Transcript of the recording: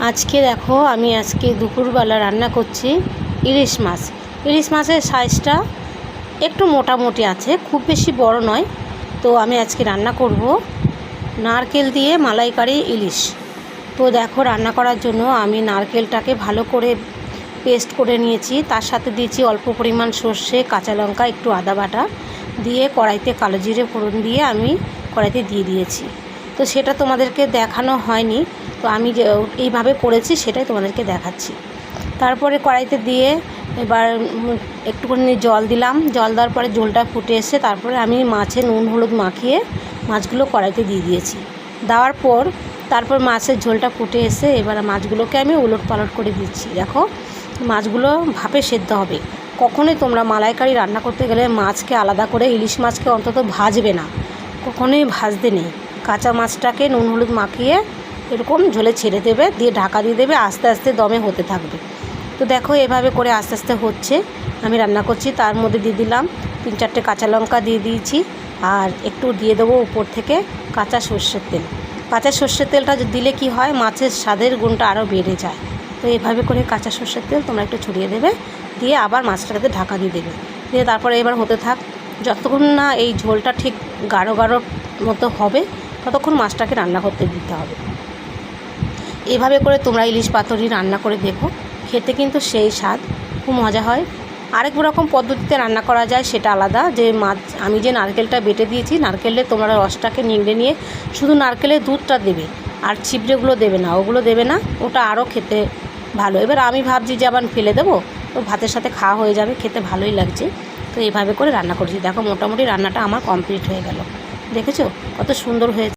আজকে দেখো আমি দুপুরবেলা রান্না করছি ইলিশ মাছ। ইলিশ মাছের সাইজটা একটু মোটামুটি আছে, খুব বেশি বড় নয়। তো আমি আজকে রান্না করব নারকেল দিয়ে মালাইকারি ইলিশ। তো দেখো রান্না করার জন্য আমি নারকেলটাকে ভালো করে পেস্ট করে নিয়েছি, তার সাথে দিয়েছি অল্প পরিমাণ সর্ষে, কাঁচা লঙ্কা, একটু আদা বাটা দিয়ে কড়াইতে কালো জিরে ফোড়ন দিয়ে আমি কড়াইতে দিয়ে দিয়েছি। তো সেটা তোমাদেরকে দেখানো হয়নি, তো আমি যে এইভাবে করেছি সেটাই তোমাদেরকে দেখাচ্ছি। তারপরে কড়াইতে দিয়ে এবার একটুখানি জল দিলাম, জল দেওয়ার পরে ঝোলটা ফুটে এসে তারপরে আমি মাছে নুন হলুদ মাখিয়ে মাছগুলো কড়াইতে দিয়ে দিয়েছি। দেওয়ার পর তারপর মাছের ঝোলটা ফুটে এসে এবার মাছগুলোকে আমি উলট পালট করে দিচ্ছি। দেখো মাছগুলো ভাপে সেদ্ধ হবে। কখনোই তোমরা মালাইকারি রান্না করতে গেলে মাছকে আলাদা করে, ইলিশ মাছকে অন্তত ভাজবে না, কখনোই ভাজতে নেই। কাঁচা মাছটাকে নুন হলুদ মাখিয়ে এরকম ঝোলে ছেড়ে দেবে, দিয়ে ঢাকা দিয়ে দেবে, আস্তে আস্তে দমে হতে থাকবে। তো দেখো এভাবে করে আস্তে আস্তে হচ্ছে, আমি রান্না করছি। তার মধ্যে দিয়ে দিলাম 3-4টে কাঁচা লঙ্কা দিয়ে দিয়েছি, আর একটু দিয়ে দেবো উপর থেকে কাঁচা সর্ষের তেল। কাঁচা সর্ষের তেলটা দিলে কি হয়, মাছের স্বাদের গুণটা আরও বেড়ে যায়। তো এভাবে করে কাঁচা সর্ষের তেল তোমরা একটু ছড়িয়ে দেবে, দিয়ে আবার মাছটাতে ঢাকা দিয়ে দেবে, দিয়ে তারপরে এবার হতে থাক। যতক্ষণ না এই ঝোলটা ঠিক গাঢ় গাঢ় মতো হবে ততক্ষণ মাছটাকে রান্না করতে দিতে হবে। এভাবে করে তোমরা ইলিশ পাতুরি রান্না করে দেখো, খেতে কিন্তু সেই স্বাদ, খুব মজা হয়। আরেক রকম পদ্ধতিতে রান্না করা যায়, সেটা আলাদা। যে মাছ আমি যে নারকেলটা বেটে দিয়েছি, নারকেলের তোমরা রসটাকে নিংড়ে নিয়ে শুধু নারকেলের দুধটা দেবে, আর ছিবড়েগুলো দেবে না, ওগুলো দেবে না, ওটা আরও খেতে ভালো। এবার আমি ভাবছি যে আবার ফেলে দেবো, তো ভাতের সাথে খাওয়া হয়ে যাবে, খেতে ভালোই লাগছে। তো এইভাবে করে রান্না করেছি। দেখো মোটামুটি রান্নাটা আমার কমপ্লিট হয়ে গেল। দেখেছো কত সুন্দর হয়েছে।